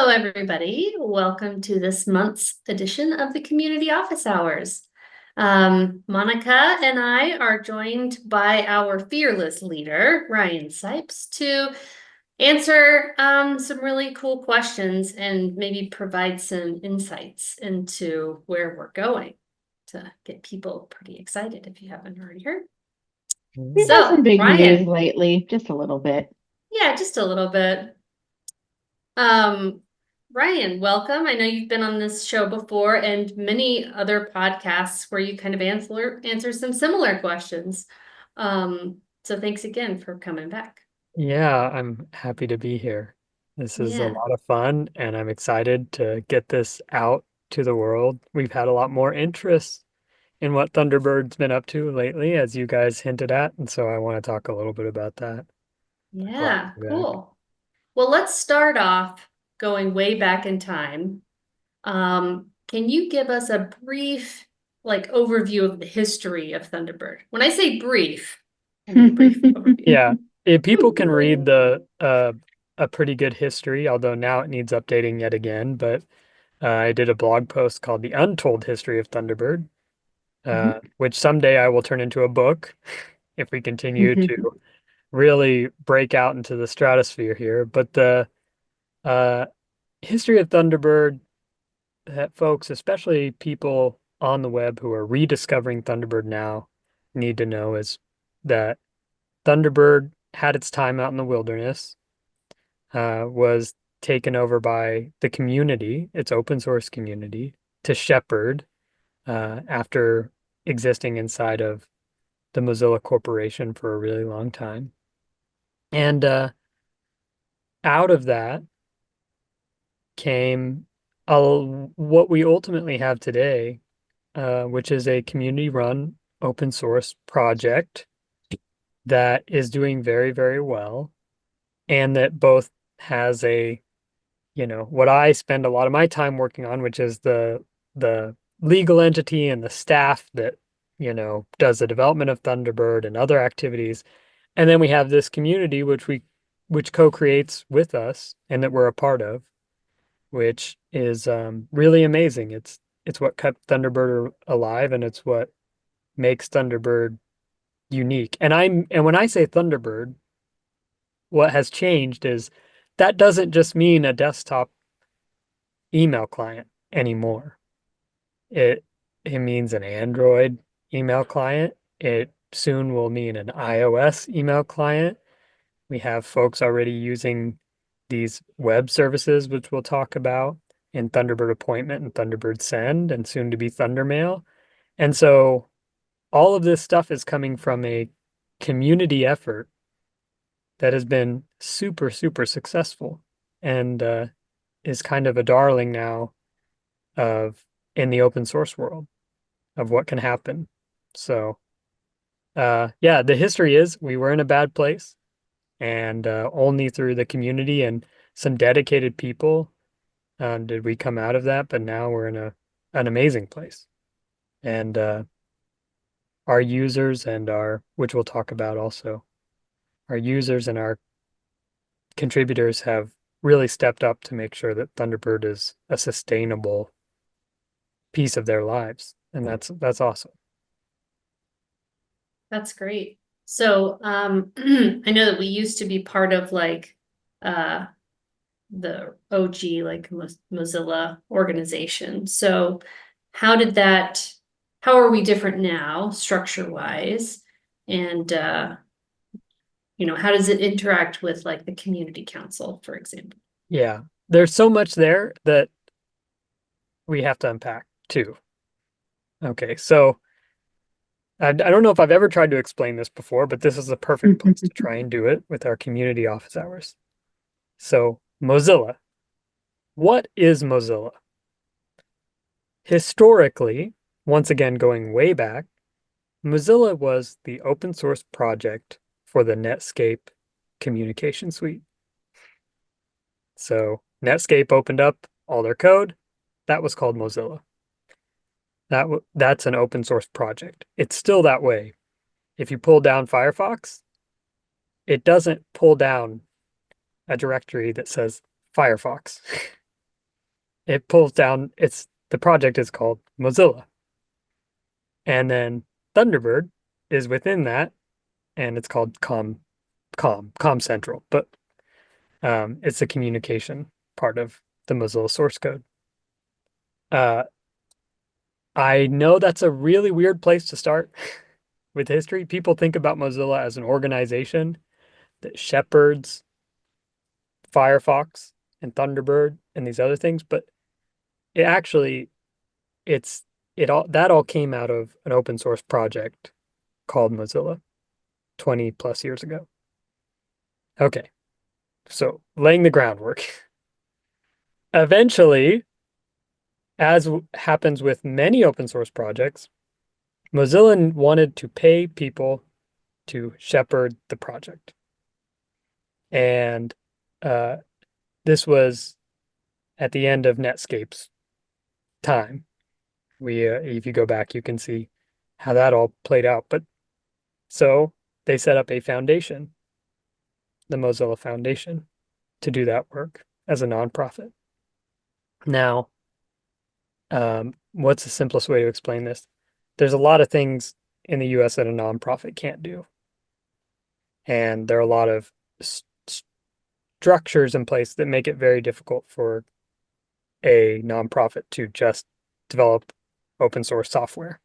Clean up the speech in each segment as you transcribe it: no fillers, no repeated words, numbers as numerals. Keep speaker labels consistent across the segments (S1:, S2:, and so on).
S1: Hello, everybody. Welcome to this month's edition of the Community Office Hours. Monica and I are joined by our fearless leader, Ryan Sipes, to answer some really cool questions and maybe provide some insights into where we're going to get people pretty excited if you haven't already heard.
S2: We've had some
S1: So,
S2: big news
S1: Ryan,
S2: lately, just a little bit.
S1: yeah, just a little bit. Um, Ryan, welcome. I know you've been on this show before and many other podcasts where you kind of answer some similar questions. So thanks again for coming back.
S3: Yeah, I'm happy to be here. This is a
S1: Yeah.
S3: lot of fun, and I'm excited to get this out to the world. We've had a lot more interest in what Thunderbird's been up to lately, as you guys hinted at, and so I want to talk a little bit about that. Glad
S1: Yeah,
S3: to be back.
S1: cool. Well, let's start off going way back in time. Can you give us a brief, like, overview of the history of Thunderbird? When I say brief, I mean brief overview.
S3: Yeah, if people can read the a pretty good history, although now it needs updating yet again, but I did a blog post called The Untold History of Thunderbird, which someday I will turn into a book if we continue to really break out into the stratosphere here. But the uh, history of Thunderbird that folks, especially people on the web who are rediscovering Thunderbird now, need to know is that Thunderbird had its time out in the wilderness, was taken over by the community, its open source community, to shepherd after existing inside of the Mozilla Corporation for a really long time. And out of that came what we ultimately have today, which is a community-run open source project that is doing very, very well, and that both has what I spend a lot of my time working on, which is the legal entity and the staff that, does the development of Thunderbird and other activities. And then we have this community which co-creates with us and that we're a part of, which is really amazing. It's what kept Thunderbird alive, and it's what makes Thunderbird unique. And when I say Thunderbird, what has changed is that doesn't just mean a desktop email client anymore. It it means an Android email client. It soon will mean an iOS email client. We have folks already using these web services, which we'll talk about, in Thunderbird Appointment and Thunderbird Send, and soon to be Thundermail. And so all of this stuff is coming from a community effort that has been super, super successful and is kind of a darling now of in the open source world of what can happen. So yeah, the history is we were in a bad place, and only through the community and some dedicated people did we come out of that. But now we're in an amazing place, and our users and which we'll talk about also, our users and our contributors have really stepped up to make sure that Thunderbird is a sustainable piece of their lives, and that's awesome.
S1: That's great. So, I know that we used to be part of like uh the OG like Mozilla organization. So, how did that how are we different now structure wise? And how does it interact with like the community council, for example?
S3: Yeah, there's so much there that we have to unpack too. Okay, so I don't know if I've ever tried to explain this before, but this is the perfect place to try and do it with our community office hours. So, Mozilla. What is Mozilla? Historically, once again going way back, Mozilla was the open source project for the Netscape communication suite. So, Netscape opened up all their code. That was called Mozilla. That's an open source project. It's still that way. If you pull down Firefox, it doesn't pull down a directory that says Firefox. it pulls down, the project is called Mozilla. And then Thunderbird is within that, and it's called Com Central, but it's the communication part of the Mozilla source code. Uh, I know that's a really weird place to start with history. People think about Mozilla as an organization that shepherds Firefox and Thunderbird and these other things, but it actually it's it all that all came out of an open source project called Mozilla 20 plus years ago. Okay, so laying the groundwork. Eventually, as happens with many open source projects, Mozilla wanted to pay people to shepherd the project. And uh, this was at the end of Netscape's time. If you go back, you can see how that all played out. But so they set up a foundation, the Mozilla Foundation, to do that work as a nonprofit. Now, what's the simplest way to explain this? There's a lot of things in the US that a nonprofit can't do. And there are a lot of structures in place that make it very difficult for a nonprofit to just develop open source software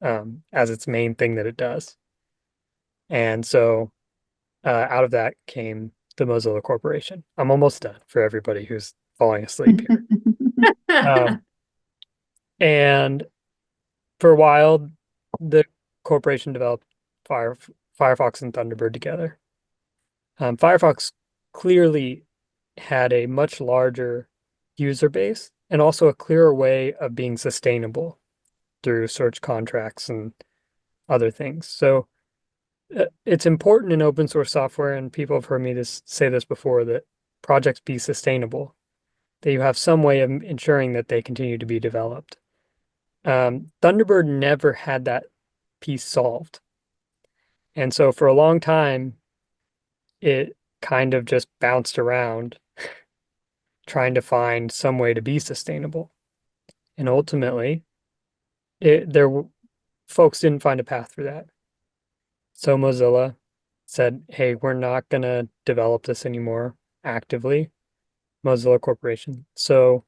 S3: as its main thing that it does. And so out of that came the Mozilla Corporation. I'm almost done for everybody who's falling asleep here. And for a while, the corporation developed Firefox and Thunderbird together. Firefox clearly had a much larger user base and also a clearer way of being sustainable through search contracts and other things. So it's important in open source software, and people have heard me say this before, that projects be sustainable, that you have some way of ensuring that they continue to be developed. Thunderbird never had that piece solved. And so for a long time, it kind of just bounced around trying to find some way to be sustainable. And ultimately, folks didn't find a path for that. So Mozilla said, hey, we're not going to develop this anymore actively, Mozilla Corporation. So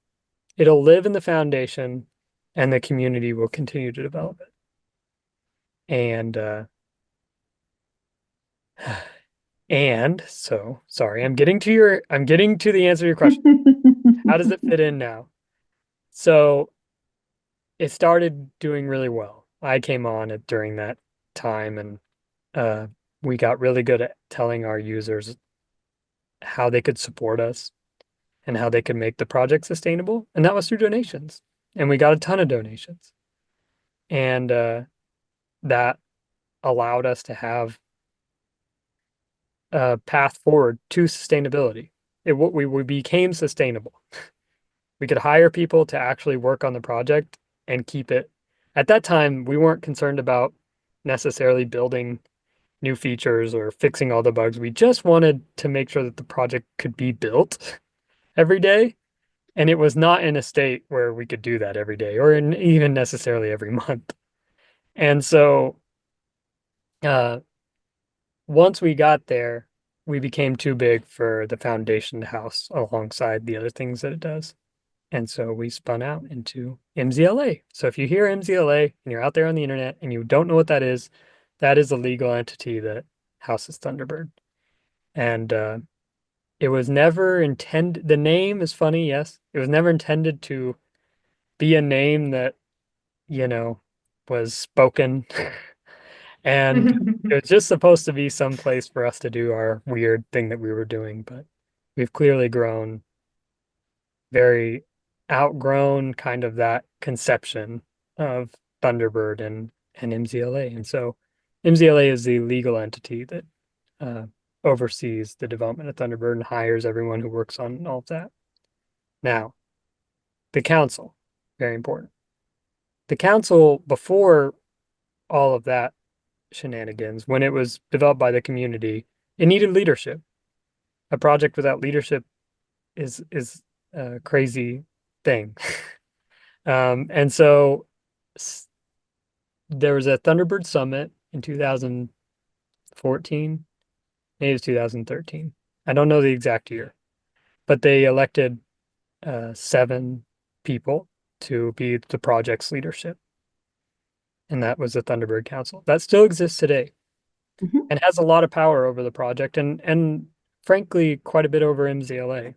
S3: it'll live in the foundation and the community will continue to develop it. And so sorry, I'm getting to the answer to your question. How does it fit in now? So it started doing really well. I came on it during that time, and we got really good at telling our users how they could support us and how they could make the project sustainable. And that was through donations. And we got a ton of donations. And that allowed us to have a path forward to sustainability. We became sustainable. We could hire people to actually work on the project and keep it. At that time, we weren't concerned about necessarily building new features or fixing all the bugs. We just wanted to make sure that the project could be built every day. And it was not in a state where we could do that every day or even necessarily every month. And so once we got there, we became too big for the foundation to house alongside the other things that it does. And so we spun out into MZLA. So if you hear MZLA and you're out there on the internet and you don't know what that is a legal entity that houses Thunderbird. And it was never intended, the name is funny, yes. It was never intended to be a name that, was spoken. And it was just supposed to be some place for us to do our weird thing that we were doing. But we've clearly very outgrown kind of that conception of Thunderbird and MZLA. And so MZLA is the legal entity that oversees the development of Thunderbird and hires everyone who works on all of that. Now, the council, very important. The council, before all of that shenanigans, when it was developed by the community, it needed leadership. A project without leadership is crazy thing. And so there was a Thunderbird Summit in 2014, maybe it was 2013. I don't know the exact year, but they elected 7 people to be the project's leadership. And that was the Thunderbird Council. That still exists today
S2: Mhm.
S3: and has a lot of power over the project and frankly quite a bit over MZLA.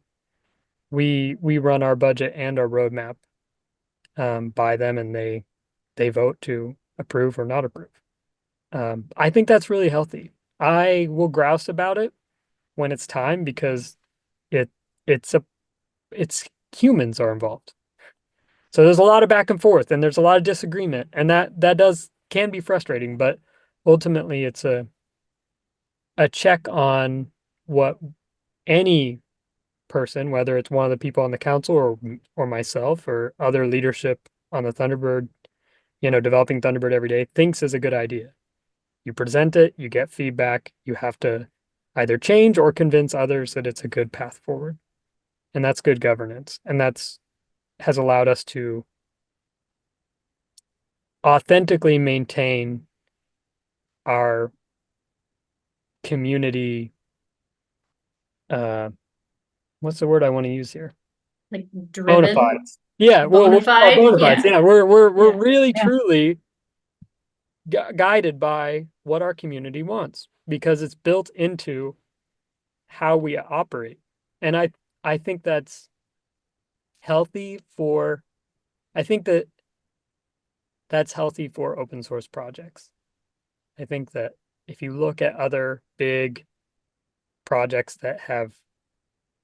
S3: We run our budget and our roadmap by them, and they vote to approve or not approve. I think that's really healthy. I will grouse about it when it's time because it it's a it's humans are involved. So there's a lot of back and forth and there's a lot of disagreement, and that does can be frustrating, but ultimately it's a check on what any person, whether it's one of the people on the council or myself or other leadership on the Thunderbird, developing Thunderbird every day, thinks is a good idea. You present it, you get feedback, you have to either change or convince others that it's a good path forward. And that's good governance. And that's has allowed us to authentically maintain our community uh what's the word I want to use here?
S1: Like
S3: Bona
S1: driven,
S3: fides. Yeah, well,
S1: bona
S3: we'll call it
S1: fide.
S3: bona fides.
S1: Yeah.
S3: Yeah, we're
S1: Yeah.
S3: really
S2: Yeah.
S3: truly guided by what our community wants because it's built into how we operate. And I think that's healthy for I think that that's healthy for open source projects. I think that if you look at other big projects that have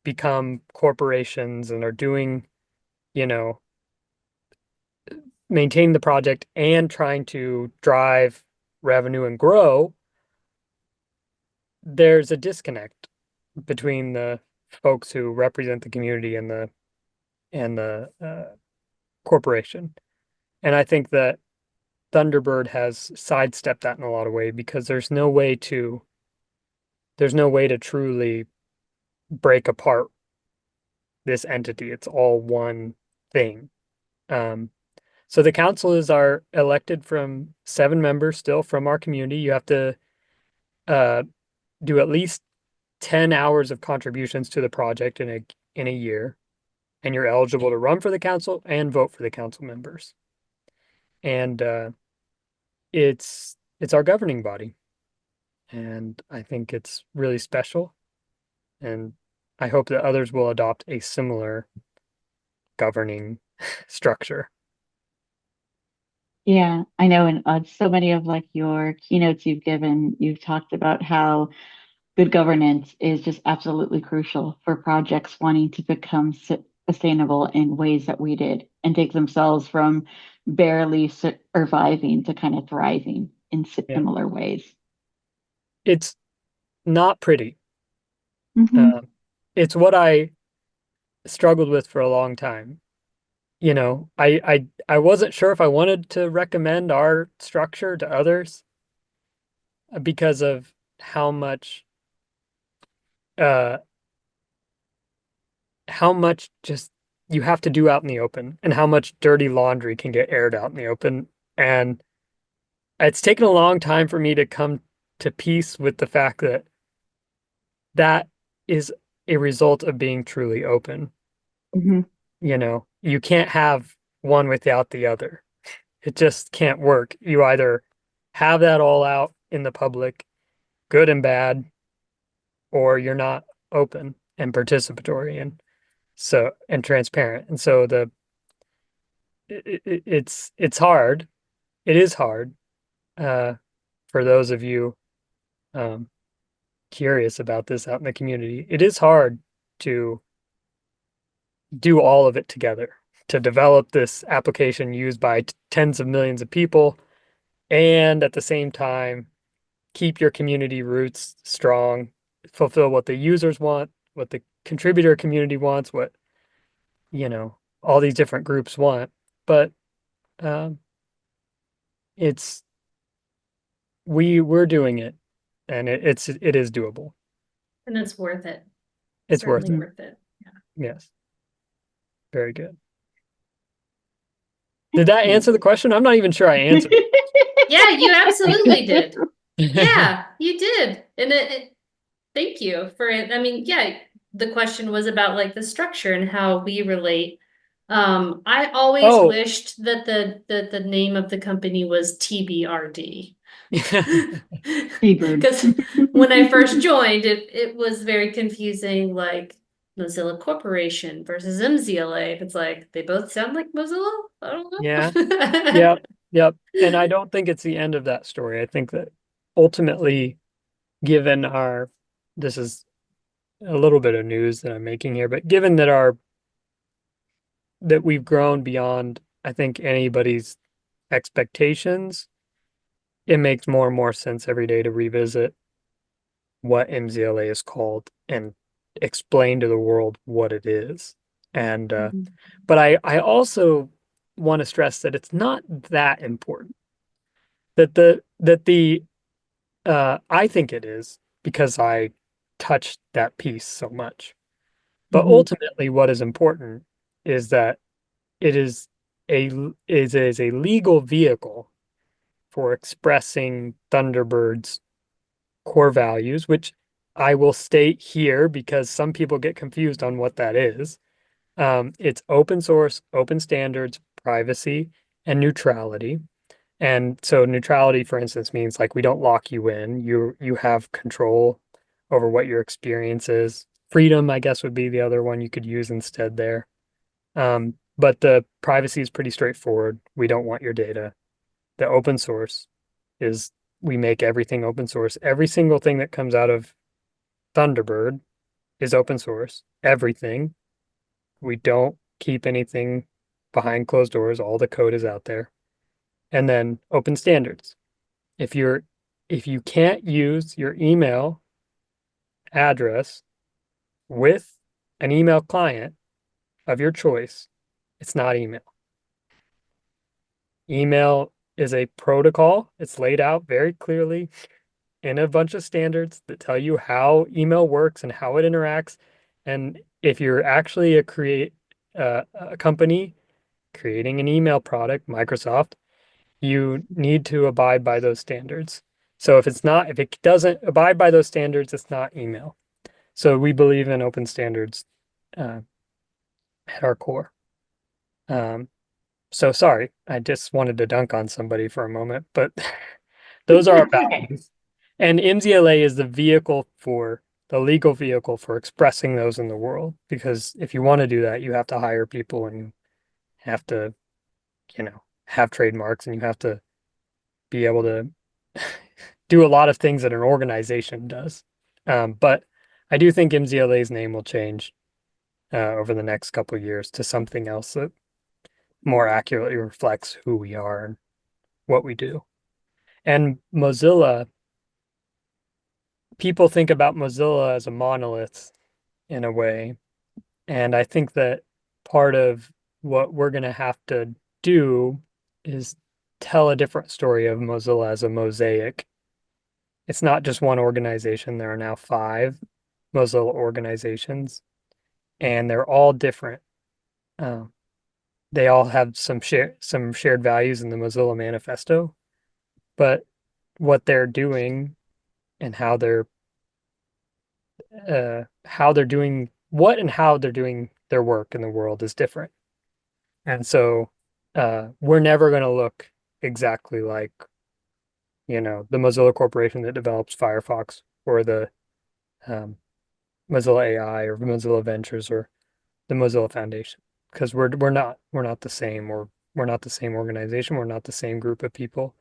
S3: become corporations and are doing, you know, maintain the project and trying to drive revenue and grow, there's a disconnect between the folks who represent the community and the corporation. And I think that Thunderbird has sidestepped that in a lot of ways because there's no way to truly break apart this entity. It's all one thing. Um, so the council are elected from 7 members still from our community. You have to uh, do at least 10 hours of contributions to the project in a year, and you're eligible to run for the council and vote for the council members. And it's our governing body, and I think it's really special. And I hope that others will adopt a similar governing structure.
S2: Yeah, I know. And so many of like your keynotes you've given, you've talked about how good governance is just absolutely crucial for projects wanting to become sustainable in ways that we did and take themselves from barely surviving to kind of thriving in
S3: Yeah,
S2: similar ways.
S3: it's not pretty.
S2: Hmm.
S3: Um, it's what I struggled with for a long time. I wasn't sure if I wanted to recommend our structure to others because of how much uh how much just you have to do out in the open and how much dirty laundry can get aired out in the open. And it's taken a long time for me to come to peace with the fact that that is a result of being truly open.
S2: Hmm.
S3: You can't have one without the other. It just can't work. You either have that all out in the public, good and bad, or you're not open and participatory and transparent. And so it's hard. It is hard uh, for those of you um, curious about this out in the community. It is hard to do all of it together, to develop this application used by tens of millions of people, and at the same time keep your community roots strong, fulfill what the users want, what the contributor community wants, what all these different groups want. But um, it's we're doing it, and it is doable.
S1: And it's worth it.
S3: It's worth
S1: Certainly
S3: it.
S2: Hmm.
S1: worth it.
S3: Yes, very good. Did that answer the question? I'm not even sure I answered.
S1: Yeah, you absolutely did. Yeah, you did. And thank you for it. I mean, yeah, the question was about like the structure and how we relate. I always
S3: Oh,
S1: wished that the name of the company was TBRD.
S2: Seabird.
S1: Because when I first joined, it was very confusing, like Mozilla Corporation versus MZLA. It's like they both sound like Mozilla. I
S3: yeah.
S1: don't know.
S3: Yep. Yep. And I don't think it's the end of that story. I think that ultimately, given this is a little bit of news that I'm making here, but given that that we've grown beyond, I think, anybody's expectations, it makes more and more sense every day to revisit what MZLA is called and explain to the world what it is. And but I also want to stress that it's not that important. That the I think it is because I touched that piece so much. But
S2: Mhm.
S3: ultimately, what is important is that it is a legal vehicle for expressing Thunderbird's core values, which I will state here because some people get confused on what that is. It's open source, open standards, privacy, and neutrality. And so neutrality, for instance, means like we don't lock you in. You have control over what your experience is. Freedom, I guess, would be the other one you could use instead there. But the privacy is pretty straightforward. We don't want your data. The open source is we make everything open source. Every single thing that comes out of Thunderbird is open source. Everything. We don't keep anything behind closed doors. All the code is out there. And then open standards. If you're if you can't use your email address with an email client of your choice, it's not email. Email is a protocol. It's laid out very clearly in a bunch of standards that tell you how email works and how it interacts. And if you're actually a company creating an email product, Microsoft, you need to abide by those standards. So if it doesn't abide by those standards, it's not email. So we believe in open standards uh, at our core. Um, so sorry, I just wanted to dunk on somebody for a moment, but those are our
S2: It's okay.
S3: values. And MZLA is the legal vehicle for expressing those in the world. Because if you want to do that, you have to hire people and you have to, have trademarks and you have to be able to do a lot of things that an organization does. But I do think MZLA's name will change over the next couple of years to something else that more accurately reflects who we are and what we do. And Mozilla, people think about Mozilla as a monolith in a way. And I think that part of what we're going to have to do is tell a different story of Mozilla as a mosaic. It's not just one organization. There are now 5 Mozilla organizations, and they're all different. Um, they all have some shared values in the Mozilla Manifesto, but what they're doing and how they're doing what and how they're doing their work in the world is different. And so we're never going to look exactly like, the Mozilla Corporation that develops Firefox or the um, Mozilla AI or Mozilla Ventures or the Mozilla Foundation because we're not the same or we're not the same organization, we're not the same group of people,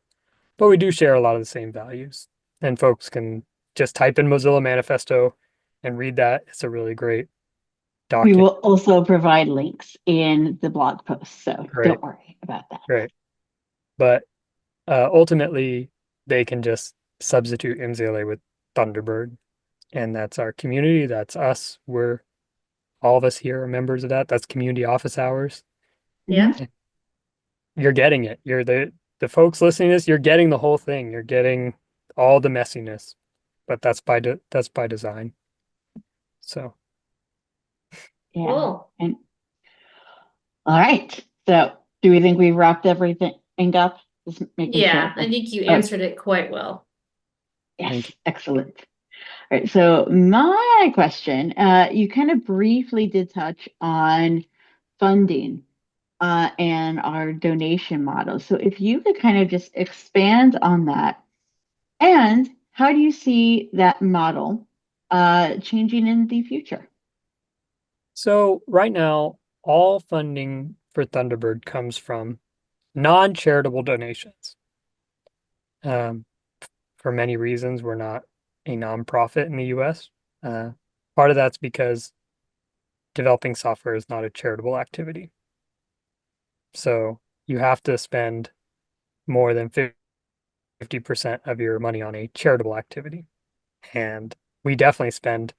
S3: but we do share a lot of the same values. And folks can just type in Mozilla Manifesto and read that. It's a really great
S2: We
S3: document.
S2: will also provide links in the blog post, so
S3: Great,
S2: don't worry about that.
S3: great. But ultimately, they can just substitute MZLA with Thunderbird, and that's our community. That's us. All of us here are members of that. That's community office hours.
S1: Yeah.
S2: Mhm.
S3: You're getting it. You're the folks listening to this. You're getting the whole thing. You're getting all the messiness, but that's by design. So
S2: Yeah.
S1: Cool.
S2: And all right. So Do we think we've wrapped everything up? Just making sure.
S1: Yeah, I think you
S2: Oh,
S1: answered it quite well.
S2: yes, excellent. All right, so my question, you kind of briefly did touch on funding and our donation model. So if you could kind of just expand on that, and how do you see that model changing in the future?
S3: So right now, all funding for Thunderbird comes from non-charitable donations. Um, for many reasons, we're not a nonprofit in the US. Uh, Part of that's because developing software is not a charitable activity. So you have to spend more than 50% of your money on a charitable activity. And we definitely spend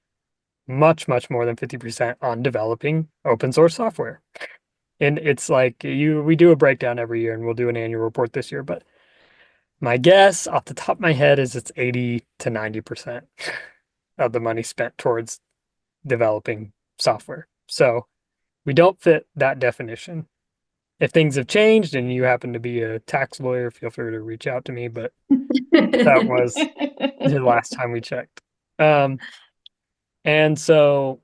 S3: much, much more than 50% on developing open source software. And it's like we do a breakdown every year and we'll do an annual report this year, but my guess off the top of my head is it's 80 to 90% of the money spent towards developing software. So we don't fit that definition. If things have changed and you happen to be a tax lawyer, feel free to reach out to me, but that was the last time we checked. And so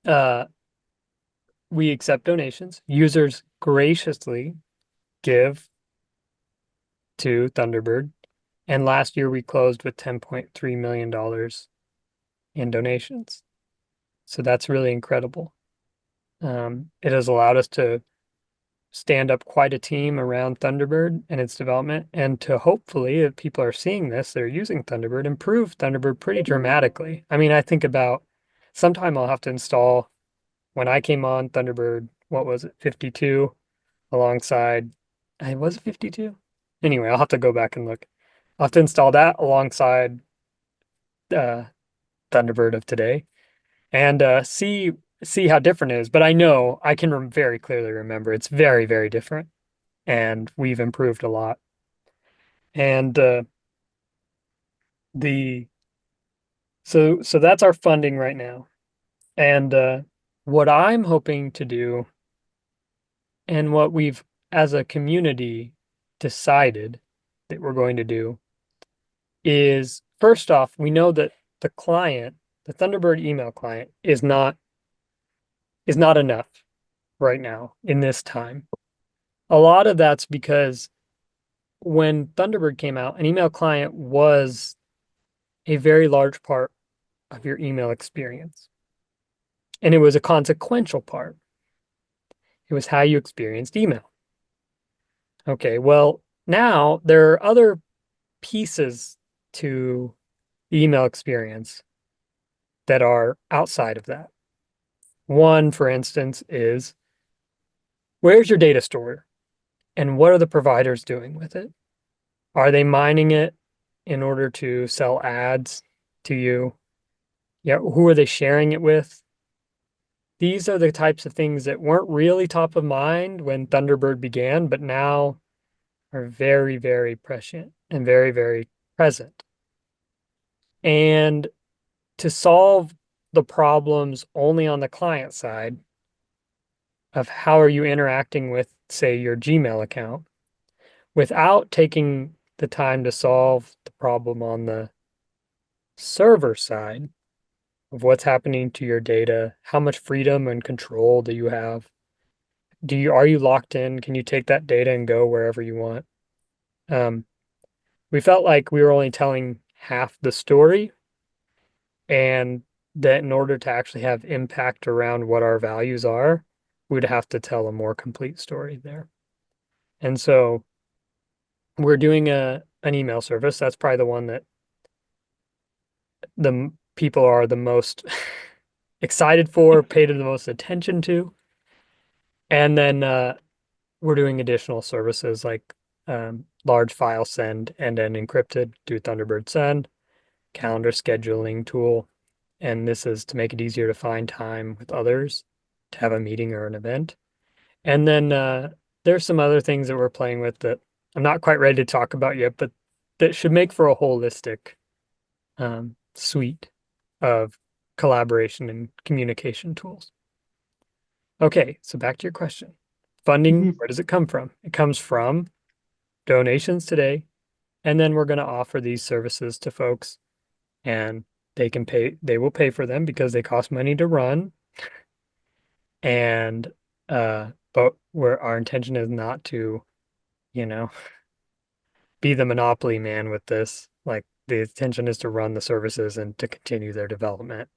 S3: uh, we accept donations. Users graciously give to Thunderbird. And last year we closed with $10.3 million in donations. So that's really incredible. It has allowed us to stand up quite a team around Thunderbird and its development, and to hopefully, if people are seeing this, they're using Thunderbird, improve Thunderbird pretty dramatically. I mean, I think about sometime I'll have to install, when I came on Thunderbird, what was it, 52 alongside, I was it 52? Anyway, I'll have to go back and look. I'll have to install that alongside uh, Thunderbird of today and see how different it is. But I know I can very clearly remember it's very, very different, and we've improved a lot. And the so that's our funding right now. And what I'm hoping to do, and what we've as a community decided that we're going to do, is first off, we know that the client, the Thunderbird email client, is not enough right now in this time. A lot of that's because when Thunderbird came out, an email client was a very large part of your email experience. And it was a consequential part. It was how you experienced email. Okay, well, now there are other pieces to the email experience that are outside of that. One, for instance, is where's your data stored and what are the providers doing with it? Are they mining it in order to sell ads to you? Yeah, who are they sharing it with? These are the types of things that weren't really top of mind when Thunderbird began, but now are very, very prescient and very, very present. And to solve the problems only on the client side of how are you interacting with, say, your Gmail account, without taking the time to solve the problem on the server side of what's happening to your data, how much freedom and control do you have? Are you locked in? Can you take that data and go wherever you want? Um, we felt like we were only telling half the story, and that in order to actually have impact around what our values are, we'd have to tell a more complete story there. And so we're doing an email service. That's probably the one that the people are the most excited for, paid the most attention to. And then we're doing additional services like large file send and then encrypted through Thunderbird Send, calendar scheduling tool. And this is to make it easier to find time with others to have a meeting or an event. And then there's some other things that we're playing with that I'm not quite ready to talk about yet, but that should make for a holistic suite of collaboration and communication tools. Okay, so back to your question. funding,
S2: Mhm.
S3: where does it come from? It comes from donations today, and then we're going to offer these services to folks, and they will pay for them because they cost money to run. And but where our intention is not to, you know, be the monopoly man with this. Like the intention is to run the services and to continue their development.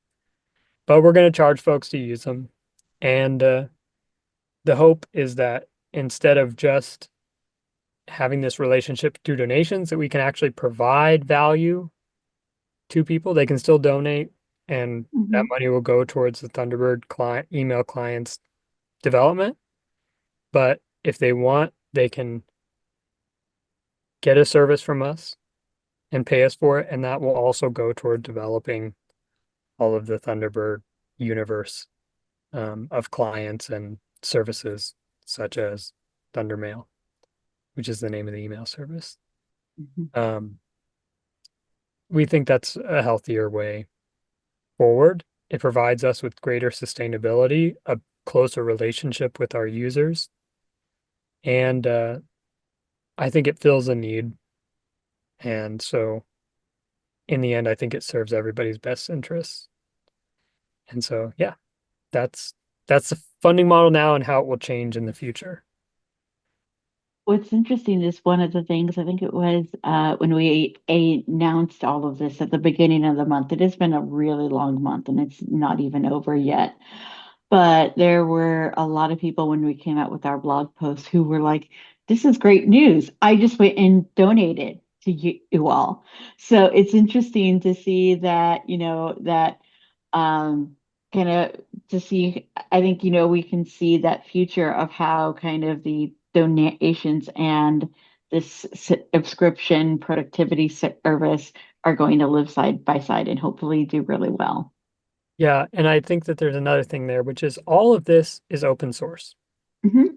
S3: But we're going to charge folks to use them. And the hope is that instead of just having this relationship through donations, that we can actually provide value to people. They can still donate, and that
S2: Mhm.
S3: money will go towards the Thunderbird client email clients development. But if they want, they can get a service from us and pay us for it, and that will also go toward developing all of the Thunderbird universe of clients and services, such as Thundermail, which is the name of the email service.
S2: Mhm.
S3: Um, we think that's a healthier way forward. It provides us with greater sustainability, a closer relationship with our users, and I think it fills a need. And so, in the end, I think it serves everybody's best interests. And so, yeah, that's that's the funding model now and how it will change in the future.
S2: What's interesting is one of the things, I think it was when we announced all of this at the beginning of the month. It has been a really long month and it's not even over yet. But there were a lot of people when we came out with our blog post who were like, this is great news. I just went and donated to you all. So it's interesting to see that, that um, kind of to see, I think, we can see that future of how kind of the donations and this subscription productivity service are going to live side by side and hopefully do really well.
S3: Yeah, and I think that there's another thing there, which is all of this is open source.
S2: Hmm.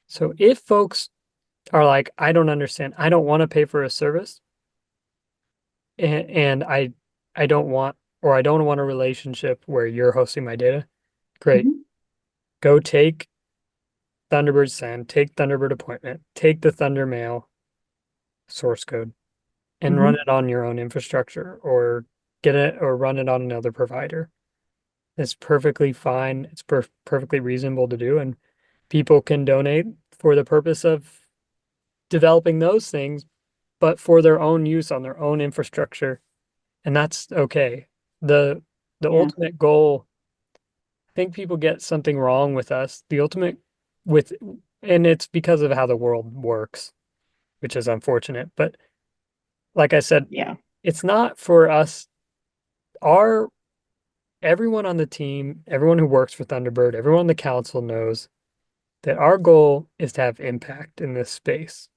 S3: So if folks are like, I don't understand, I don't want to pay for a service, and I don't want, or I don't want a relationship where you're hosting my data, great.
S2: Hmm.
S3: Go take Thunderbird Send, take Thunderbird Appointment, take the Thundermail source code and run
S2: Hmm.
S3: it on your own infrastructure or get it or run it on another provider. It's perfectly fine. It's perfectly reasonable to do. And people can donate for the purpose of developing those things, but for their own use on their own infrastructure. And that's okay. The
S2: Yeah.
S3: ultimate goal, I think people get something wrong with us. The ultimate with and it's because of how the world works, which is unfortunate. But like I said,
S2: Yeah.
S3: it's not for us. Our everyone on the team, everyone who works for Thunderbird, everyone on the council knows that our goal is to have impact in this space,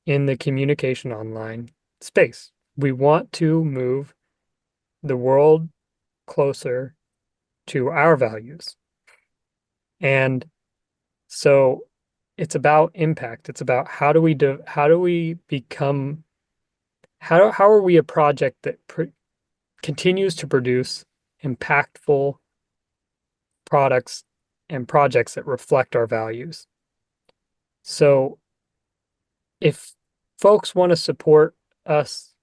S3: in the communication online space. We want to move the world closer to our values. And so it's about impact. It's about how do we become how are we a project that continues to produce impactful products and projects that reflect our values. So if folks want to support us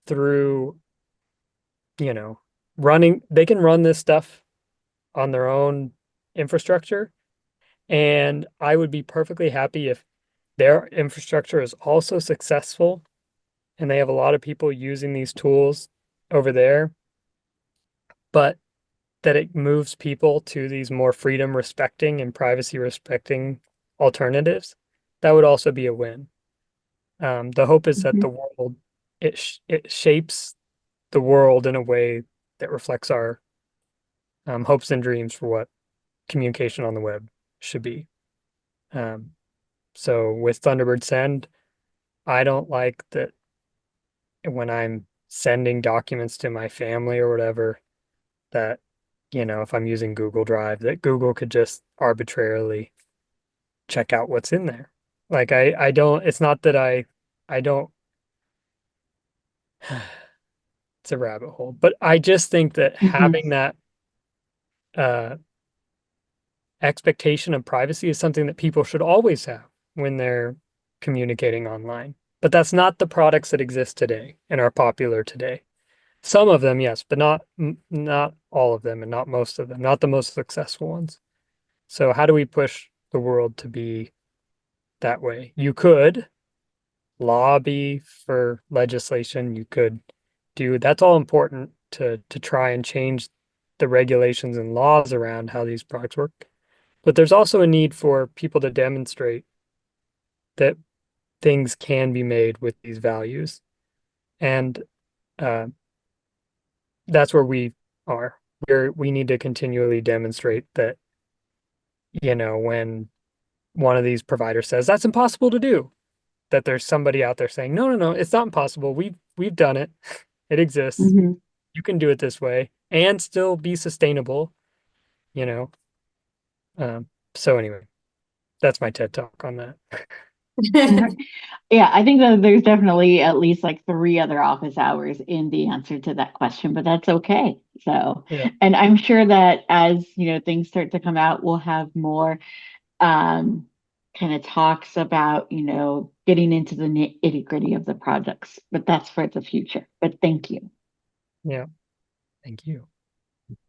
S3: through, you know, they can run this stuff on their own infrastructure. And I would be perfectly happy if their infrastructure is also successful and they have a lot of people using these tools over there, but that it moves people to these more freedom respecting and privacy respecting alternatives. That would also be a win. The hope is that
S2: Hmm.
S3: the world it shapes the world in a way that reflects our hopes and dreams for what communication on the web should be. Um, so with Thunderbird Send, I don't like that when I'm sending documents to my family or whatever, that, if I'm using Google Drive, that Google could just arbitrarily check out what's in there. Like I don't, it's not that I don't, it's a rabbit hole, but I just think that
S2: Hmm.
S3: uh, expectation of privacy is something that people should always have when they're communicating online. But that's not the products that exist today and are popular today. Some of them, yes, but not all of them and not most of them, not the most successful ones. So how do we push the world to be that way? You could lobby for legislation. You could do that's all important to try and change the regulations and laws around how these products work. But there's also a need for people to demonstrate that things can be made with these values. And uh, that's where we are. We need to continually demonstrate that, when one of these providers says that's impossible to do, that there's somebody out there saying, no, no, no, it's not impossible. We've done it. It exists.
S2: Mhm.
S3: You can do it this way and still be sustainable, you know. So anyway, that's my TED talk on that.
S2: Yeah, I think that there's definitely at least like three other office hours in the answer to that question, but that's okay. So,
S3: Yeah.
S2: and I'm sure that as things start to come out, we'll have more um kind of talks about, getting into the nitty-gritty of the projects, but that's for the future. But thank you.
S3: Yeah. Thank you.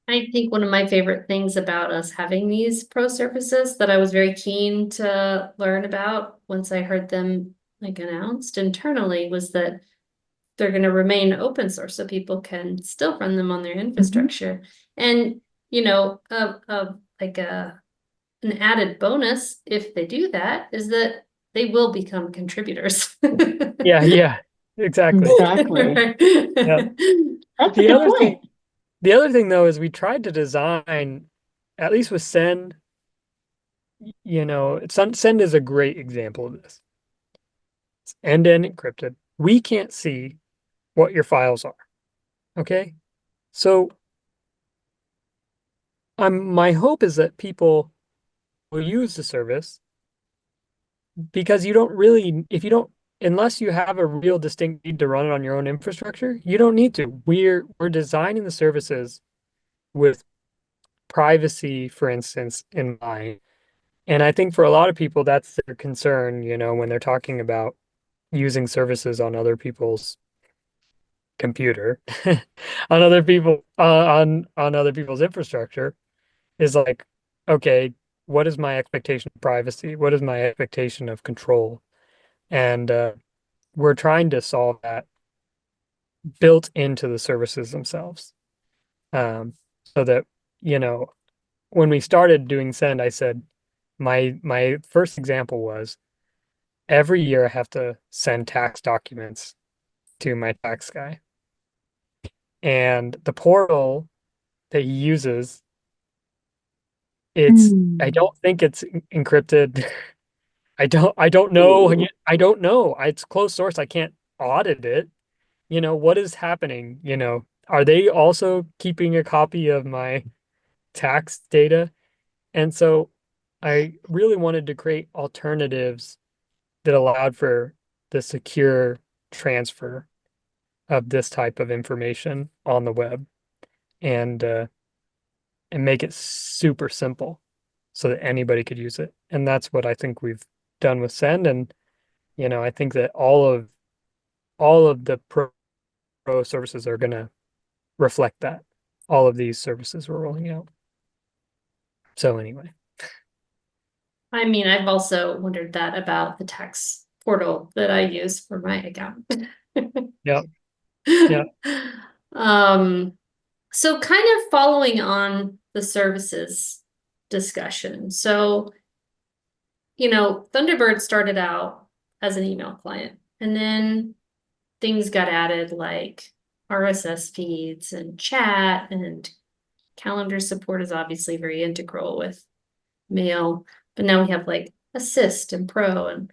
S1: I think one of my favorite things about us having these pro services that I was very keen to learn about once I heard them like announced internally was that they're going to remain open source so people can still run them on their infrastructure. And like an added bonus if they do that is that they will become contributors.
S3: Yeah, exactly.
S2: Exactly.
S3: Yeah.
S2: That's a
S3: The
S2: good
S3: other
S2: point.
S3: thing, the other thing though is we tried to design, at least with Send, Send is a great example of this. It's end-to-end encrypted. We can't see what your files are. Okay? So my hope is that people will use the service because you don't really, if you don't, unless you have a real distinct need to run it on your own infrastructure, you don't need to. We're designing the services with privacy, for instance, in mind. And I think for a lot of people, that's their concern, when they're talking about using services on other people's computer, on other people's infrastructure, is like, okay, what is my expectation of privacy? What is my expectation of control? And we're trying to solve that built into the services themselves. So that, when we started doing Send, I said my first example was every year I have to send tax documents to my tax guy. And the portal that he uses, I
S2: Mm.
S3: don't think it's encrypted. I don't know.
S2: Ooh.
S3: I don't know. It's closed source. I can't audit it. What is happening? Are they also keeping a copy of my tax data? And so I really wanted to create alternatives that allowed for the secure transfer of this type of information on the web and make it super simple so that anybody could use it. And that's what I think we've done with Send. And I think that all of the pro services are going to reflect that. All of these services we're rolling out. So anyway.
S1: I mean, I've also wondered that about the tax portal that I use for my account.
S3: Yeah. Yeah.
S1: Um, so kind of following on the services discussion. So, Thunderbird started out as an email client, and then things got added like RSS feeds and chat, and calendar support is obviously very integral with mail. But now we have like Assist and Pro. And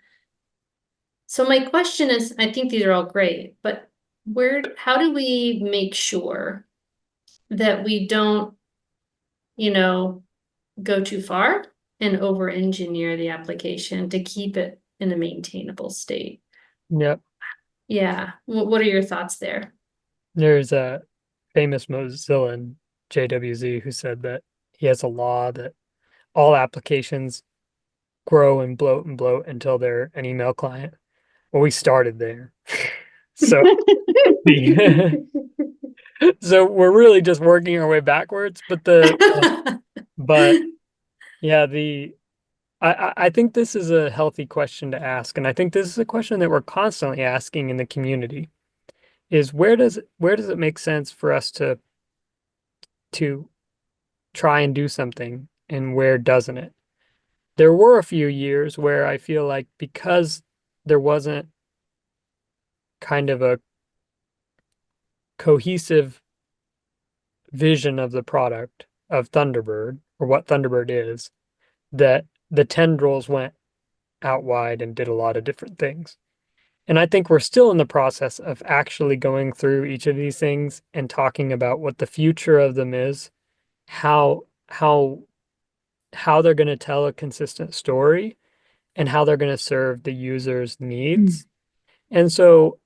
S1: so my question is, I think these are all great, but how do we make sure that we don't, you know, go too far and over engineer the application to keep it in a maintainable state?
S3: Yeah.
S1: Yeah. What are your thoughts there?
S3: There's a famous Mozillaan JWZ who said that he has a law that all applications grow and bloat until they're an email client. Well, we started there. So the so we're really just working our way backwards. But yeah, I think this is a healthy question to ask, and I think this is a question that we're constantly asking in the community is where does it make sense for us to try and do something and where doesn't it? There were a few years where I feel like because there wasn't kind of a cohesive vision of the product of Thunderbird or what Thunderbird is, that the tendrils went out wide and did a lot of different things. And I think we're still in the process of actually going through each of these things and talking about what the future of them is, how how how they're going to tell a consistent story and how they're going to serve the user's needs. And so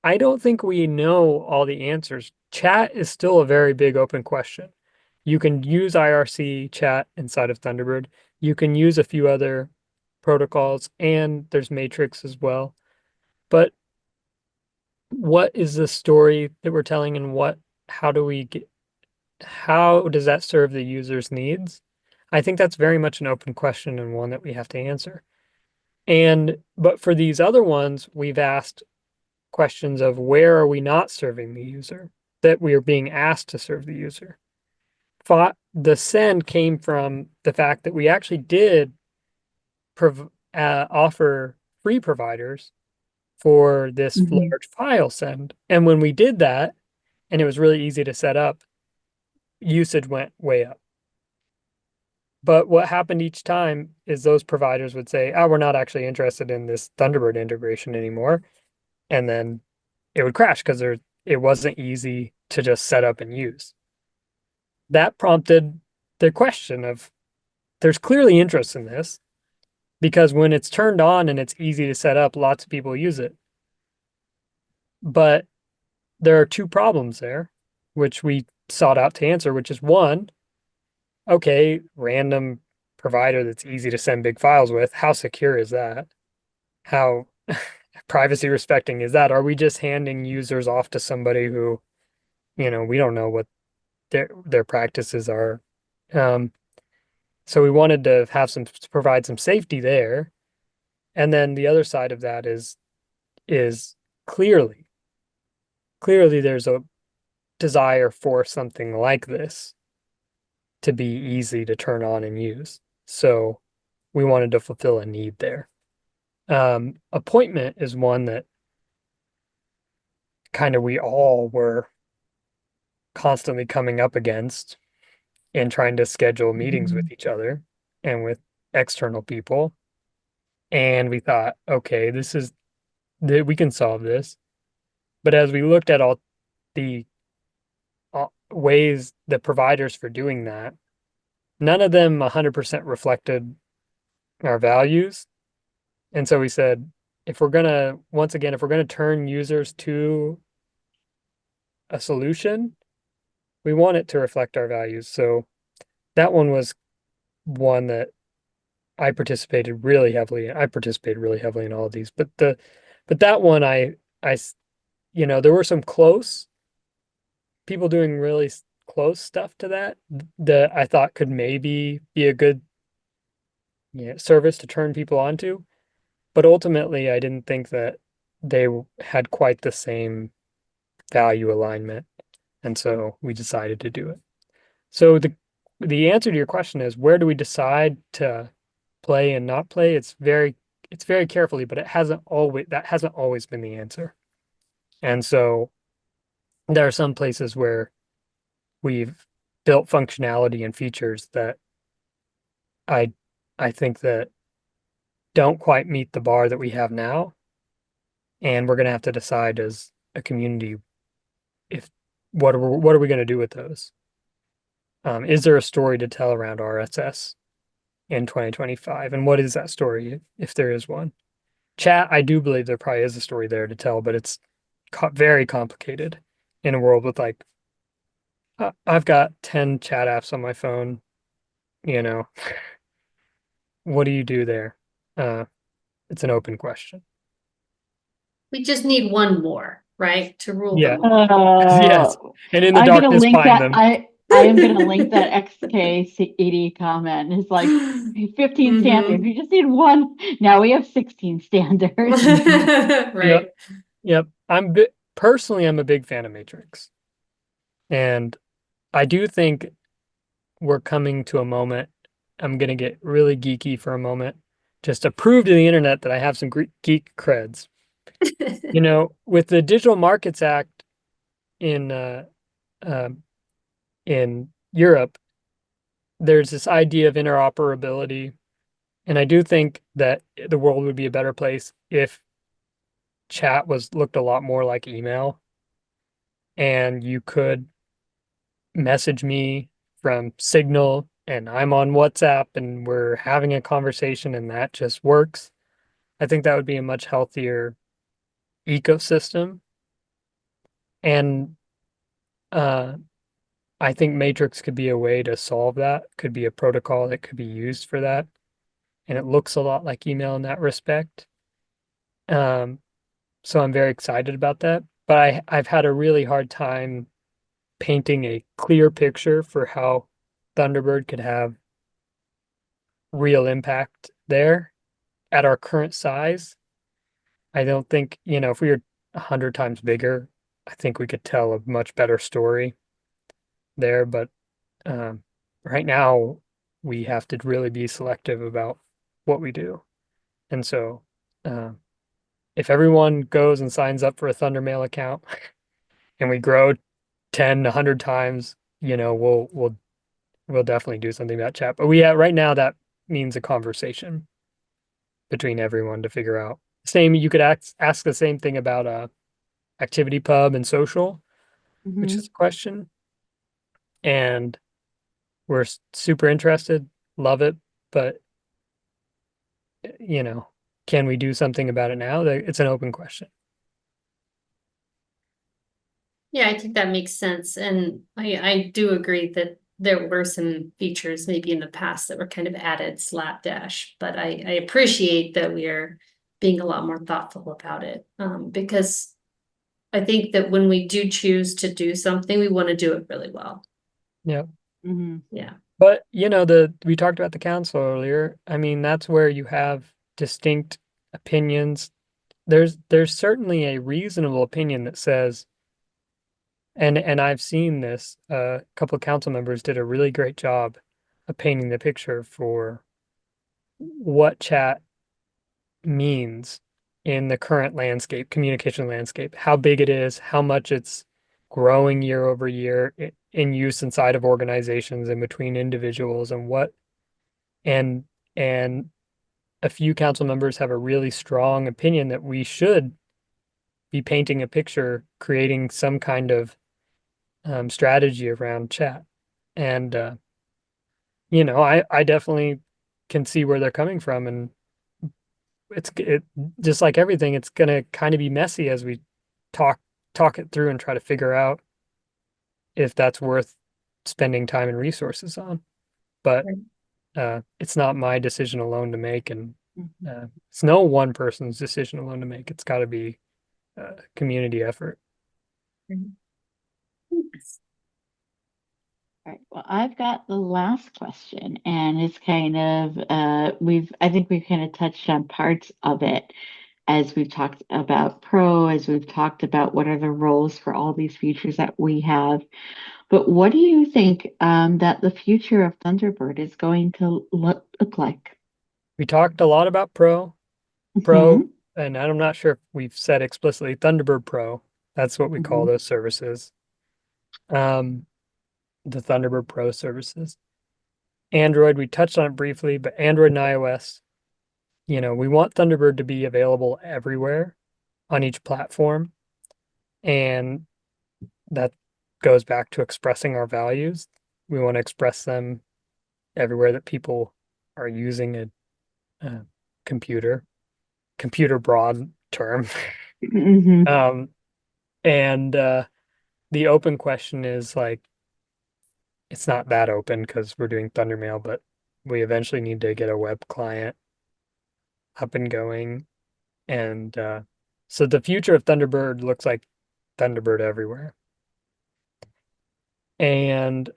S3: I don't think we know all the answers. Chat is still a very big open question. You can use IRC chat inside of Thunderbird. You can use a few other protocols, and there's Matrix as well. But what is the story that we're telling, and how do we get, how does that serve the user's needs? I think that's very much an open question and one that we have to answer. But for these other ones, we've asked questions of where are we not serving the user, that we are being asked to serve the user. The send came from the fact that we actually did offer free providers for this large file send. And when we did that, and it was really easy to set up, usage went way up. But what happened each time is those providers would say, oh, we're not actually interested in this Thunderbird integration anymore. And then it would crash because it wasn't easy to just set up and use. That prompted the question of there's clearly interest in this because when it's turned on and it's easy to set up, lots of people use it. But there are two problems there, which we sought out to answer, which is one, okay, random provider that's easy to send big files with, how secure is that? How privacy respecting is that? Are we just handing users off to somebody who, we don't know what their practices are? So we wanted to provide some safety there. And then the other side of that is clearly there's a desire for something like this to be easy to turn on and use. So we wanted to fulfill a need there. Appointment is one that kind of we all were constantly coming up against and trying to schedule meetings with each other and with external people. And we thought, okay, we can solve this. But as we looked at all the ways, the providers for doing that, none of them 100% reflected our values. And so we said, if we're going to turn users to a solution, we want it to reflect our values. So that one was one that I participated really heavily in. I participated really heavily in all of these, but that one, there were some close people doing really close stuff to that I thought could maybe be a good service to turn people onto. But ultimately, I didn't think that they had quite the same value alignment. And so we decided to do it. So the answer to your question is, where do we decide to play and not play? It's very carefully, but that hasn't always been the answer. And so there are some places where we've built functionality and features that I think that don't quite meet the bar that we have now. And we're going to have to decide as a community what are we going to do with those? Is there a story to tell around RSS in 2025? And what is that story, if there is one? Chat, I do believe there probably is a story there to tell, but it's very complicated in a world with I've got 10 chat apps on my phone, what do you do there? It's an open question.
S1: We just need one more, right? To rule
S3: Yeah.
S1: them all.
S3: Yes.
S2: Oh,
S3: And in the
S2: I'm gonna
S3: darkness,
S2: link
S3: find
S2: that.
S3: them.
S2: I am gonna link that XK80 comment. It's like 15 standards.
S1: Mhm.
S2: We just need one. Now we have 16 standards.
S3: Yep.
S1: Right.
S3: Yep. Personally, I'm a big fan of Matrix. And I do think we're coming to a moment. I'm going to get really geeky for a moment, just to prove to the internet that I have some geek creds. With the Digital Markets Act in um in Europe, there's this idea of interoperability, and I do think that the world would be a better place if chat was looked a lot more like email, and you could message me from Signal and I'm on WhatsApp and we're having a conversation and that just works. I think that would be a much healthier ecosystem. And uh, I think Matrix could be a way to solve that, could be a protocol that could be used for that. And it looks a lot like email in that respect. Um, so I'm very excited about that. But I've had a really hard time painting a clear picture for how Thunderbird could have real impact there at our current size. I don't think, if we were 100 times bigger, I think we could tell a much better story there. But um, right now, we have to really be selective about what we do. And so, um, if everyone goes and signs up for a Thundermail account and we grow 10, 100 times, we'll definitely do something about chat. But right now that means a conversation between everyone to figure out. Same, you could ask the same thing about activity pub and social, which is
S2: Mhm.
S3: a question. And we're super interested, love it, but you know, can we do something about it now? It's an open question.
S1: Yeah, I think that makes sense. And I do agree that there were some features maybe in the past that were kind of added slapdash, but I appreciate that we are being a lot more thoughtful about it. Because I think that when we do choose to do something, we want to do it really well.
S3: Yeah.
S2: Mhm.
S1: Yeah.
S3: But we talked about the council earlier. I mean, that's where you have distinct opinions. There's certainly a reasonable opinion that says, and I've seen this, a couple of council members did a really great job of painting the picture for what chat means in the current landscape, communication landscape, how big it is, how much it's growing year over year in use inside of organizations and between individuals, and and a few council members have a really strong opinion that we should be painting a picture, creating some kind of strategy around chat. And I definitely can see where they're coming from, and it just like everything, it's gonna kind of be messy as we talk talk it through and try to figure out if that's worth spending time and resources on. But
S1: Right.
S3: it's not my decision alone to make, and
S2: Mhm.
S3: it's no one person's decision alone to make. It's got to be a community effort.
S2: All right. Well, I've got the last question, and it's kind of I think we've kind of touched on parts of it as we've talked about pro, as we've talked about what are the roles for all these features that we have. But what do you think that the future of Thunderbird is going to look like?
S3: We talked a lot about Pro,
S2: Hmm.
S3: and I'm not sure if we've said explicitly Thunderbird Pro. That's what we call
S2: Hmm.
S3: those services. Um, the Thunderbird Pro services. Android, we touched on it briefly, but Android and iOS, we want Thunderbird to be available everywhere on each platform. And that goes back to expressing our values. We want to express them everywhere that people are using a computer broad term.
S2: Hmm.
S3: Um, and the open question is like, it's not that open because we're doing Thundermail, but we eventually need to get a web client up and going. And so the future of Thunderbird looks like Thunderbird everywhere. And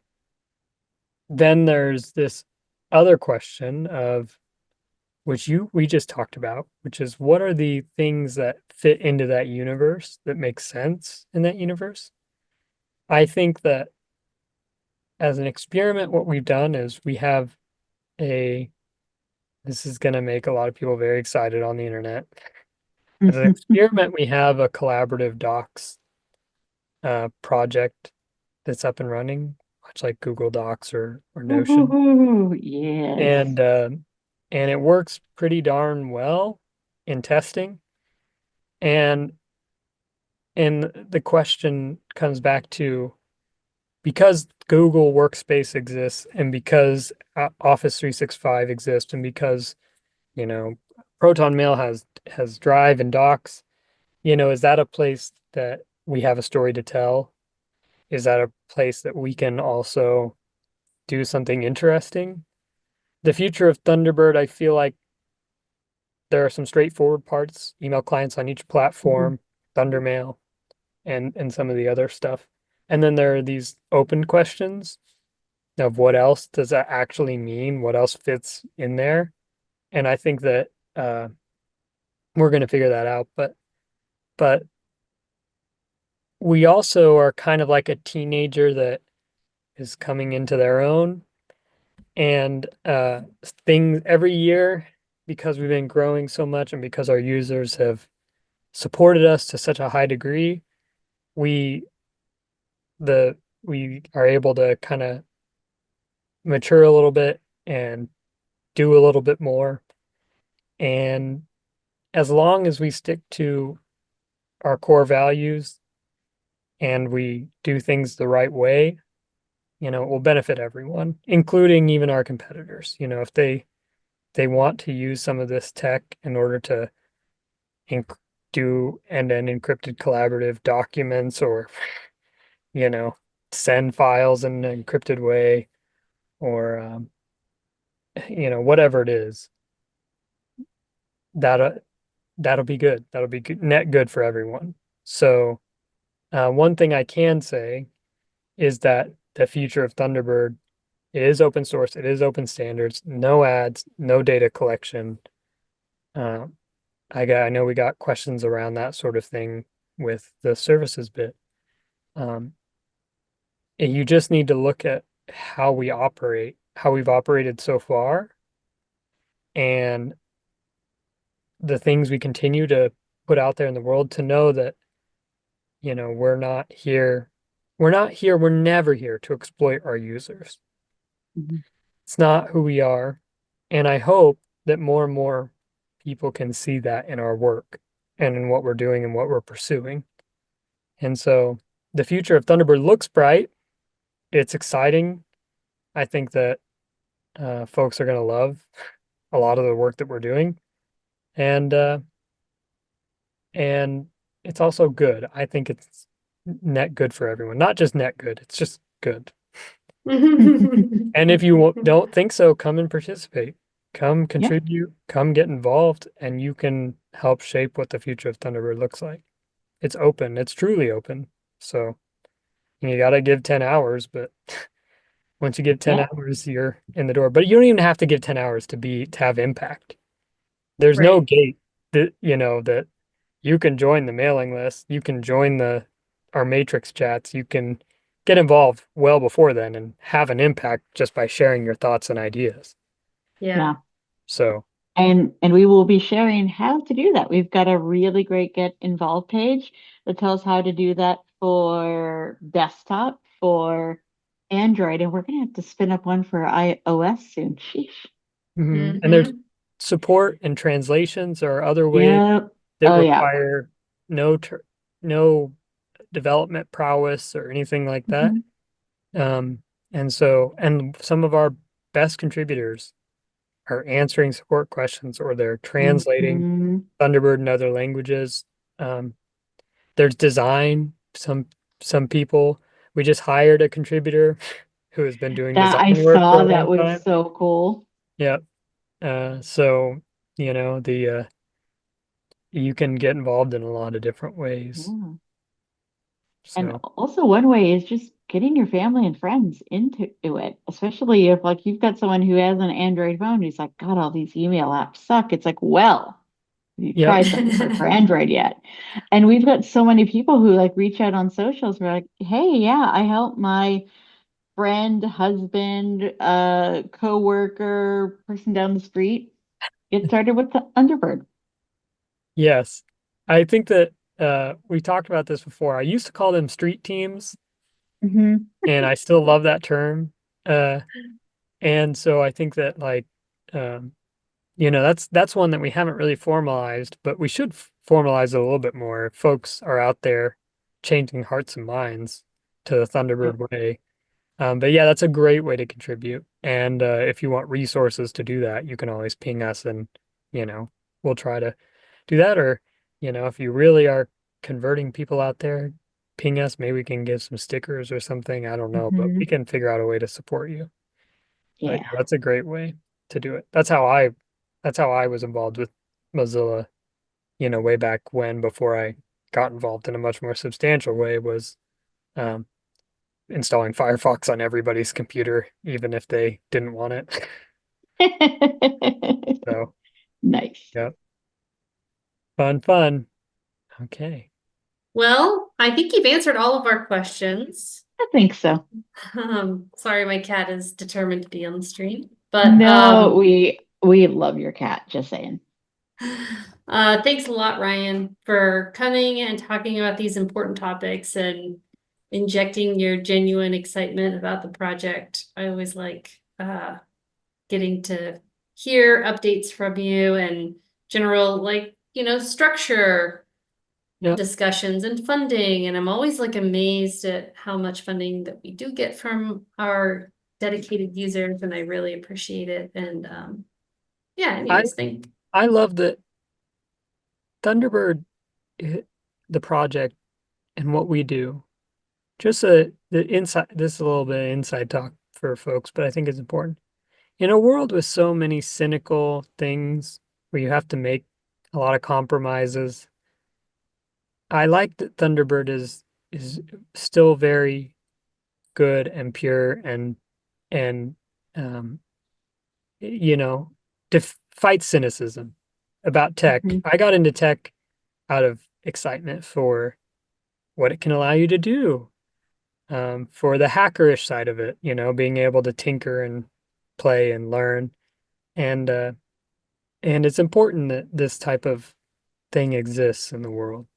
S3: then there's this other question of which we just talked about, which is what are the things that fit into that universe that make sense in that universe? I think that as an experiment, what we've done is we have a this is going to make a lot of people very excited on the internet. As an experiment, we have a collaborative docs project that's up and running, much like Google Docs or Notion.
S2: Woohoo, yes.
S3: And it works pretty darn well in testing. And the question comes back to because Google Workspace exists and because Office 365 exists and because, you know, Proton Mail has Drive and Docs, you know, is that a place that we have a story to tell? Is that a place that we can also do something interesting? The future of Thunderbird, I feel like there are some straightforward parts, email clients on each platform, Thundermail, and some of the other stuff. And then there are these open questions of what else does that actually mean? What else fits in there? And I think that we're going to figure that out. But we also are kind of like a teenager that is coming into their own. And things every year, because we've been growing so much and because our users have supported us to such a high degree, we we are able to kind of mature a little bit and do a little bit more. And as long as we stick to our core values and we do things the right way, you know, it will benefit everyone, including even our competitors. You know, if they want to use some of this tech in order to inc do end-to-end encrypted collaborative documents or, you know, send files in an encrypted way or, you know, whatever it is, that that'll be good. That'll be good, net good for everyone. So, one thing I can say is that the future of Thunderbird, it is open source, it is open standards, no ads, no data collection. I know we got questions around that sort of thing with the services bit. And you just need to look at how we operate, how we've operated so far, and the things we continue to put out there in the world to know that, you know, we're never here to exploit our users. It's not who we are. And I hope that more and more people can see that in our work and in what we're doing and what we're pursuing. And so the future of Thunderbird looks bright. It's exciting. I think that folks are going to love a lot of the work that we're doing. And and it's also good. I think it's net good for everyone. Not just net good, it's just good. And if you don't think so, come and participate. Come contribute, come get involved, and you can help shape what the future of Thunderbird looks like. It's open, it's truly open. So you got to give 10 hours, but once you give 10 hours, you're in the door. But you don't even have to give 10 hours to have impact. There's no gate that, you know, that you can join the mailing list, you can join our matrix chats, you can get involved well before then and have an impact just by sharing your thoughts and ideas.
S1: Yeah.
S3: So,
S2: and we will be sharing how to do that. We've got a really great get involved page that tells how to do that for desktop, for Android, and we're gonna have to spin up one for iOS soon. Sheesh.
S3: and there's support and translations or other ways that require no development prowess or anything like that. And some of our best contributors are answering support questions or they're translating Thunderbird in other languages. There's design. Some people, we just hired a contributor who has been doing
S2: That I
S3: design work for
S2: saw
S3: a
S2: that
S3: long
S2: was
S3: time.
S2: so cool.
S3: Yeah. So, the you can get involved in a lot of different ways.
S2: Yeah. And
S3: So,
S2: also one way is just getting your family and friends into it, especially if like you've got someone who has an Android phone who's like, God, all these email apps suck. It's like, well, have you
S3: yep.
S2: tried Thunderbird for Android yet? And we've got so many people who like reach out on socials. We're like, hey, yeah, I help my friend, husband, coworker, person down the street get started with the Thunderbird.
S3: Yes. I think that we talked about this before. I used to call them street teams,
S2: Hmm.
S3: and I still love that term. Uh, and so I think that like um, that's one that we haven't really formalized, but we should formalize it a little bit more. If folks are out there changing hearts and minds to the
S2: Yep.
S3: Thunderbird way. But yeah, that's a great way to contribute. And if you want resources to do that, you can always ping us and, you know, we'll try to do that. Or, if you really are converting people out there, ping us. Maybe we can give some stickers or something. I don't know, but we
S2: Hmm.
S3: can figure out a way to support you. But
S2: Yeah.
S3: yeah, that's a great way to do it. That's how I was involved with Mozilla, way back when before I got involved in a much more substantial way was um, installing Firefox on everybody's computer, even if they didn't want it. So,
S2: Nice.
S3: yeah, fun, fun. Okay.
S1: Well, I think you've answered all of our questions.
S2: I think so.
S1: Sorry, my cat is determined to be on the stream. But
S2: No, we love your cat, just saying.
S1: thanks a lot, Ryan, for coming and talking about these important topics and injecting your genuine excitement about the project. I always like getting to hear updates from you and general, like, structure
S3: Yep.
S1: discussions and funding. And I'm always like amazed at how much funding that we do get from our dedicated users, and I really appreciate it. And yeah,
S3: I
S1: anyways,
S3: I love that Thunderbird, the project and what we do. Just the inside. This is a little bit of inside talk for folks, but I think it's important. In a world with so many cynical things where you have to make a lot of compromises, I like that Thunderbird is still very good and pure and um you know fight cynicism about tech.
S2: Hmm.
S3: I got into tech out of excitement for what it can allow you to do, for the hackerish side of it, being able to tinker and play and learn, and and it's important that this type of thing exists in the world,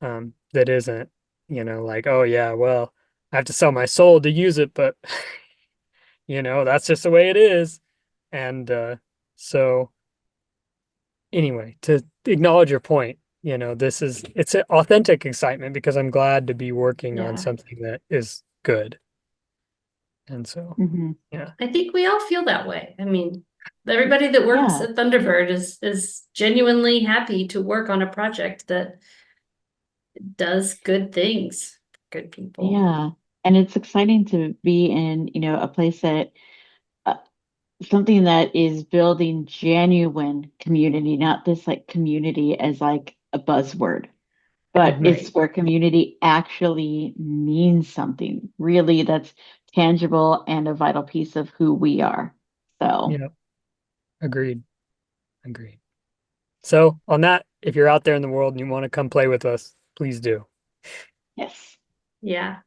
S3: that isn't, like, oh yeah, well, I have to sell my soul to use it, but that's just the way it is. And so anyway, to acknowledge your point, it's an authentic excitement because I'm glad to be working on
S1: yeah,
S3: something that is good. And so,
S2: Hmm.
S3: yeah.
S1: I think we all feel that way. I mean, everybody that works
S2: Yeah.
S1: at Thunderbird is genuinely happy to work on a project that does good things for good people.
S2: Yeah. And it's exciting to be in, a place that uh, something that is building genuine community, not this like community as like a buzzword, but
S3: Mhm.
S2: it's
S1: Right.
S2: where community actually means something really that's tangible and a vital piece of who we are. So,
S3: Yeah, agreed. Agreed. So, on that, if you're out there in the world and you want to come play with us, please do.
S2: yes.
S1: Yeah.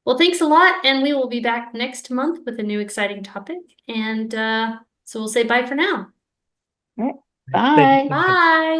S1: Well, thanks a lot, and we will be back next month with a new exciting topic. And so we'll say bye for now.
S2: All right.
S3: Thank you so
S2: Bye.
S3: much.
S1: Bye.